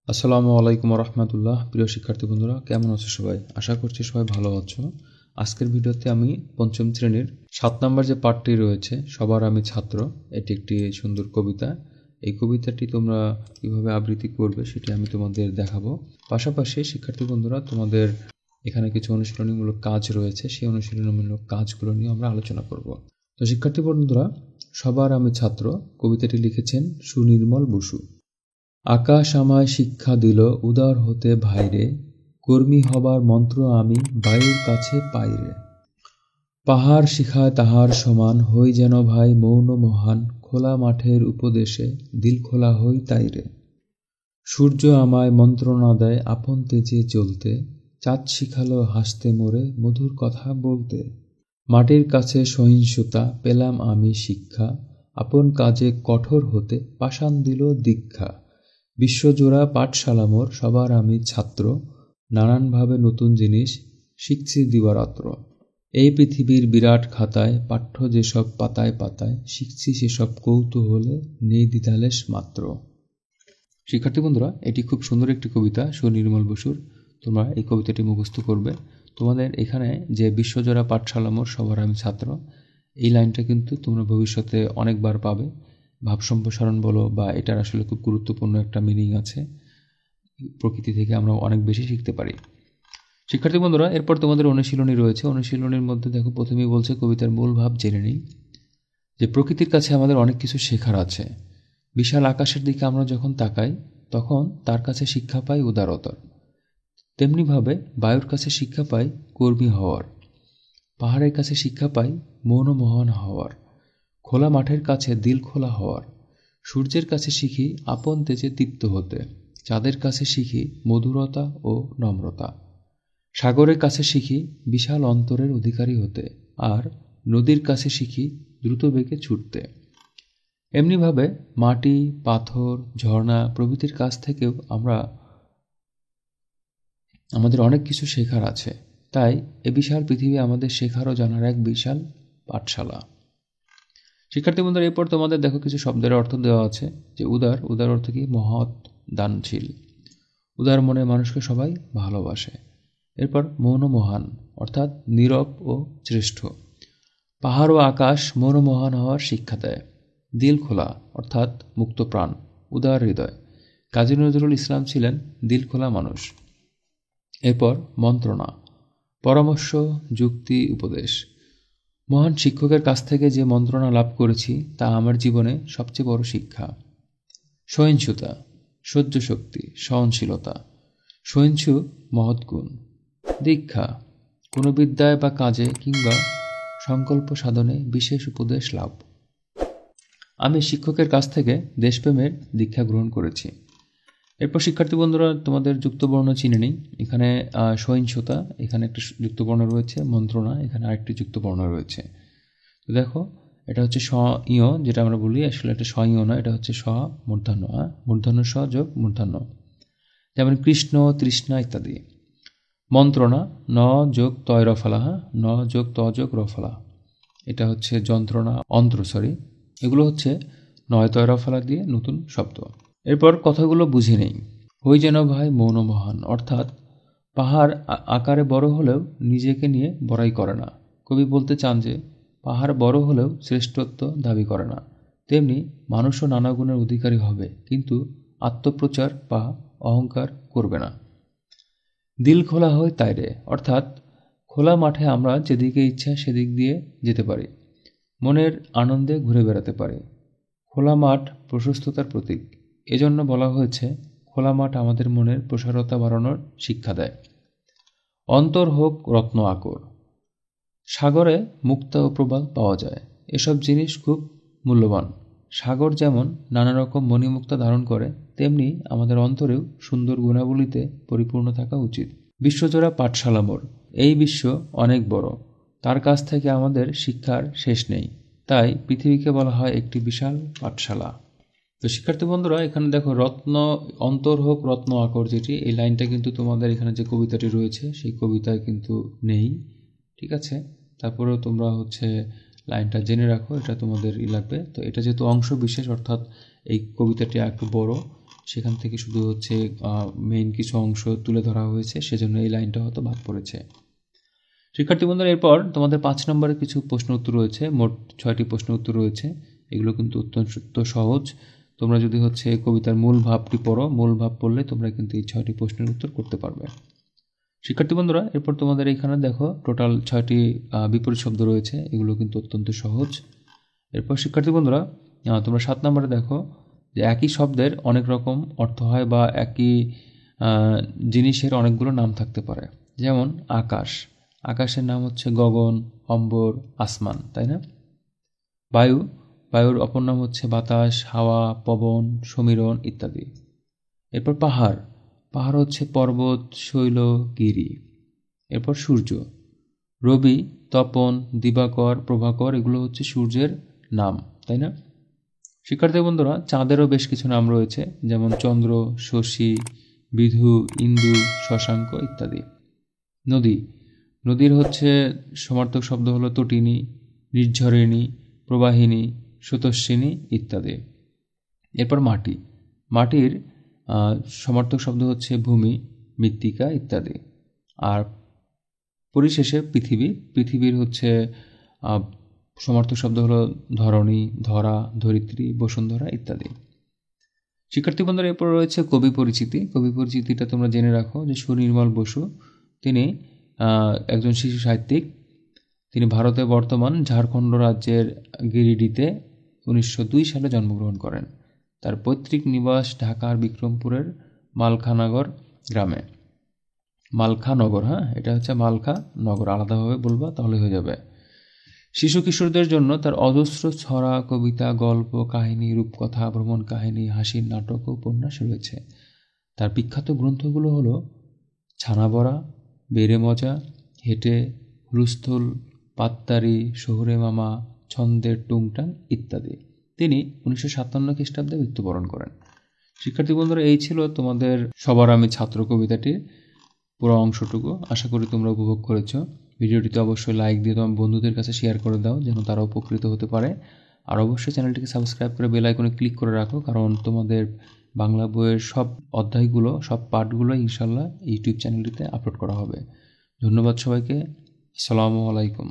আসসালামু আলাইকুম রহমতুল্লাহ। প্রিয় শিক্ষার্থী বন্ধুরা, কেমন আছো সবাই? আশা করছি সবাই ভালো আছো। আজকের ভিডিওতে আমি পঞ্চম শ্রেণীর 7 নম্বর যে পাঠটি রয়েছে, সবার আমি ছাত্র, এটি একটি সুন্দর কবিতা। এই কবিতাটি তোমরা কীভাবে আবৃত্তি করবে সেটি আমি তোমাদের দেখাবো। পাশাপাশি শিক্ষার্থী বন্ধুরা, তোমাদের এখানে কিছু অনুশীলনীমূলক কাজ রয়েছে, সেই অনুশীলনীমূলক কাজগুলো নিয়ে আমরা আলোচনা করব। তো শিক্ষার্থী বন্ধুরা, সবার আমি ছাত্র কবিতাটি লিখেছেন সুনির্মল বসু। আকাশ আমায় শিক্ষা দিল উদার হতে ভাইরে, কর্মী হবার মন্ত্র আমি বায়ুর কাছে পাইরে। পাহাড় শিখায় তাহার সমান হই যেন ভাই মৌন মহান, খোলা মাঠের উপদেশে দিল খোলা হই তাইরে। সূর্য আমায় মন্ত্রণা দেয় আপন তেজে চলতে, চাঁদ শিখালো হাসতে মোরে মধুর কথা বলতে। মাটির কাছে সহিংসতা পেলাম আমি শিক্ষা, আপন কাজে কঠোর হতে পাষাণ দিল দীক্ষা। বিশ্বজোড়া পাঠশালা মোর, সবার আমি ছাত্র, নানানভাবে নতুন জিনিস শিখছি দিবারাত্র। এই পৃথিবীর বিরাট খাতায় পাঠ্য যেসব পাতায় পাতায়, শিখছি সেসব কৌতূহলে নেই দ্বিধালেশ মাত্র। শিক্ষার্থী বন্ধুরা, এটি খুব সুন্দর একটি কবিতা সুনির্মল বসুর। তোমরা এই কবিতাটি মুখস্থ করবে। তোমাদের এখানে যে বিশ্বজোড়া পাঠশালা মোর, সবার আমি ছাত্র, এই লাইনটা কিন্তু তোমরা ভবিষ্যতে অনেকবার পাবে। ভাব সম্প্রসারণ বলো বা এটার আসলে খুব গুরুত্বপূর্ণ একটা মিনিং আছে। প্রকৃতি থেকে আমরা অনেক বেশি শিখতে পারি। শিক্ষার্থী বন্ধুরা, এরপর তোমাদের অনুশীলনী রয়েছে। অনুশীলনীর মধ্যে দেখো, প্রথমেই বলছে কবিতার মূল ভাব জেনে নিই। যে প্রকৃতির কাছে আমাদের অনেক কিছু শেখার আছে। বিশাল আকাশের দিকে আমরা যখন তাকাই, তখন তার কাছে শিক্ষা পাই উদারতার। তেমনিভাবে বায়ুর কাছে শিক্ষা পাই কর্মী হওয়ার। পাহাড়ের কাছে শিক্ষা পাই মৌন মহান হওয়ার। খোলা মাঠের কাছে দিল খোলা হওয়ার। সূর্যের কাছে শিখি আপন তেজে দীপ্ত হতে। চাঁদের কাছে শিখি মধুরতা ও নম্রতা। সাগরের কাছে শিখি বিশাল অন্তরের অধিকারী হতে। আর নদীর কাছে শিখি দ্রুত বেগে ছুটতে। এমনিভাবে মাটি, পাথর, ঝর্ণা প্রভৃতির কাছ থেকেও আমাদের অনেক কিছু শেখার আছে। তাই এ বিশাল পৃথিবী আমাদের শেখার ও জানার এক বিশাল পাঠশালা। শিক্ষার্থী বন্ধুরা, এরপর তোমাদের দেখো কিছু শব্দের অর্থ দেওয়া আছে। যে উদার, উদার অর্থ কি? মহৎ, দানশীল। উদার মনে মানুষকে সবাই ভালোবাসে। এরপর মৌন মহান অর্থাৎ নীরব ও শ্রেষ্ঠ। পাহাড় ও আকাশ মৌন মহান হওয়ার শিক্ষা দেয়। দিল খোলা অর্থাৎ মুক্ত প্রাণ, উদার হৃদয়। কাজী নজরুল ইসলাম ছিলেন দিল খোলা মানুষ। এরপর মন্ত্রণা, পরামর্শ, যুক্তি, উপদেশ। মহান শিক্ষকের কাছ থেকে যে মন্ত্রণা লাভ করেছি তা আমার জীবনে সবচেয়ে বড় শিক্ষা। সহিষ্ণুতা, সহ্য শক্তি, সহনশীলতা। সহিষ্ণু মহৎ গুণ। দীক্ষা, কোনো বিদ্যায় বা কাজে কিংবা সংকল্প সাধনে বিশেষ উপদেশ লাভ। আমি শিক্ষকের কাছ থেকে দেশপ্রেমের দীক্ষা গ্রহণ করেছি। এরপর শিক্ষার্থী বন্ধুরা, তোমাদের যুক্তবর্ণ চিনে নিই। এখানে সহিংসতা, এখানে একটা যুক্তবর্ণ রয়েছে। মন্ত্রণা, এখানে আরেকটি যুক্তবর্ণ রয়েছে। তো দেখো, এটা হচ্ছে স ইয়, যেটা আমরা বলি, আসলে এটা স ইয় না, এটা হচ্ছে স মূর্ধন্য। মূর্ধন্য স যোগ মূর্ধন্য। যেমন কৃষ্ণ, তৃষ্ণা ইত্যাদি। মন্ত্রণা, ন যোগ তয় রফালা, ন যোগ ত যোগ রফালা। এটা হচ্ছে যন্ত্রণা, এগুলো হচ্ছে নয় তয় রফালা দিয়ে নতুন শব্দ। এরপর কথাগুলো বুঝে নেই। হই যেন ভাই মৌন মহান অর্থাৎ পাহাড় আকারে বড় হলেও নিজেকে নিয়ে বড়াই করে না। কবি বলতে চান যে পাহাড় বড় হলেও শ্রেষ্ঠত্ব দাবি করে না। তেমনি মানুষও নানা গুণের অধিকারী হবে, কিন্তু আত্মপ্রচার বা অহংকার করবে না। দিল খোলা হয় তাইরে অর্থাৎ খোলা মাঠে আমরা যেদিকে ইচ্ছা সেদিক দিয়ে যেতে পারি, মনের আনন্দে ঘুরে বেড়াতে পারি। খোলা মাঠ প্রশস্ততার প্রতীক, এজন্য বলা হয়েছে খোলা মাঠ আমাদের মনের প্রসারতা বাড়ানোর শিক্ষা দেয়। অন্তর হোক রত্ন আকর, সাগরে মুক্তা ও প্রবাল পাওয়া যায়। এসব জিনিস খুব মূল্যবান। সাগর যেমন নানা রকম মণিমুক্তা ধারণ করে, তেমনি আমাদের অন্তরেও সুন্দর গুণাবলীতে পরিপূর্ণ থাকা উচিত। বিশ্বজোড়া পাঠশালা মোর, এই বিশ্ব অনেক বড়, তার কাছ থেকে আমাদের শিক্ষার শেষ নেই। তাই পৃথিবীকে বলা হয় একটি বিশাল পাঠশালা। তো শিক্ষার্থী বন্ধুরা, এখানে দেখো রত্ন, অন্তর হোক রত্ন আকর, যেটি এই লাইনটা কিন্তু তোমাদের এখানে যে কবিতাটি রয়েছে সেই কবিতায় কিন্তু নেই। ঠিক আছে, তারপরেও তোমরা লাইনটা জেনে রাখো, এটা তোমাদের লাগবে। তো এটা যেহেতু অংশ বিশেষ, অর্থাৎ এই কবিতাটি একটু বড়, সেখান থেকে শুধু হচ্ছে মেইন কিছু অংশ তুলে ধরা হয়েছে, সেজন্য এই লাইনটা হয়তো বাদ পড়েছে। শিক্ষার্থী বন্ধুরা, এরপর তোমাদের 5 নম্বরে কিছু প্রশ্ন উত্তর রয়েছে, মোট 6টি প্রশ্ন উত্তর রয়েছে। এগুলো কিন্তু অত্যন্ত সহজ। তোমরা যদি হচ্ছে কবিতার মূল ভাবটি পড়ো, মূল ভাব পড়লে তোমরা কিন্তু এই 6টি প্রশ্নের উত্তর করতে পারবে। শিক্ষার্থী বন্ধুরা, এরপর তোমাদের এইখানে দেখো টোটাল 6টি বিপরীত শব্দ রয়েছে, এগুলো কিন্তু অত্যন্ত সহজ। এরপর শিক্ষার্থী বন্ধুরা, তোমরা 7 নম্বরে দেখো যে একই শব্দের অনেক রকম অর্থ হয় বা একই জিনিসের অনেকগুলো নাম থাকতে পারে। যেমন আকাশ, আকাশের নাম হচ্ছে গগন, অম্বর, আসমান, তাই না? বায়ু, বায়ুর অপর নাম হচ্ছে বাতাস, হাওয়া, পবন, সমীরণ ইত্যাদি। এরপর পাহাড়, পাহাড় হচ্ছে পর্বত, শৈল, গিরি। এরপর সূর্য, রবি, তপন, দিবাকর, প্রভাকর, এগুলো হচ্ছে সূর্যের নাম, তাই না? শিক্ষার্থী বন্ধুরা, চাঁদেরও বেশ কিছু নাম রয়েছে, যেমন চন্দ্র, শশী, বিধু, ইন্দু, শশাঙ্ক ইত্যাদি। নদী, নদীর হচ্ছে সমার্থক শব্দ হলো তটিনী, নির্ঝরিণী, প্রবাহিনী, স্রোতস্বিনী ইত্যাদি। এরপর মাটি, মাটির সমার্থক শব্দ হচ্ছে ভূমি, মৃত্তিকা ইত্যাদি। আর পরিশেষে পৃথিবী, পৃথিবীর হচ্ছে সমার্থক শব্দ হলো ধরণী, ধরা, ধরিত্রী, বসুন্ধরা ইত্যাদি। শিক্ষার্থী বন্ধুরা, এরপর রয়েছে কবি পরিচিতি। কবি পরিচিতিটা তোমরা জেনে রাখো যে সুনির্মল বসু, তিনি একজন শিশু সাহিত্যিক। তিনি ভারতের বর্তমান ঝাড়খণ্ড রাজ্যের গিরিডিতে 1902 সালে জন্মগ্রহণ করেন। তার পৈতৃক নিবাস ঢাকার বিক্রমপুরের মালখানগর গ্রামে। মালখানগর, হ্যাঁ, এটা হচ্ছে মালখানগর, আলাদাভাবে বলবা তাহলে হয়ে যাবে। শিশু কিশোরদের জন্য তার অজস্র ছড়া, কবিতা, গল্প, কাহিনী, রূপকথা, ভ্রমণ কাহিনী, হাসির নাটক ও উপন্যাস রয়েছে। তার বিখ্যাত গ্রন্থগুলো হলো ছানাবড়া, বেড়ে মজা, হেঁটে, হুলস্থুল, পাত্তারি, শহুরে মামা, ছন্দের টুংটাং ইত্যাদি। তিনি 1957 খ্রিস্টাব্দে মৃত্যুবরণ করেন। শিক্ষার্থী বন্ধুরা, এই ছিল তোমাদের সবার আমি ছাত্র কবিতাটির পুরো অংশটুকু। আশা করি তোমরা উপভোগ করেছো। ভিডিওটিতে অবশ্যই লাইক দিয়ে তোমার বন্ধুদের কাছে শেয়ার করে দাও, যেন তারা উপকৃত হতে পারে। আর অবশ্যই চ্যানেলটিকে সাবস্ক্রাইব করে বেল আইকনে ক্লিক করে রাখো, কারণ তোমাদের বাংলা বইয়ের সব অধ্যায়গুলো, সব পাঠগুলো ইনশাল্লাহ ইউটিউব চ্যানেলটিতে আপলোড করা হবে। ধন্যবাদ সবাইকে। আসসালামু আলাইকুম।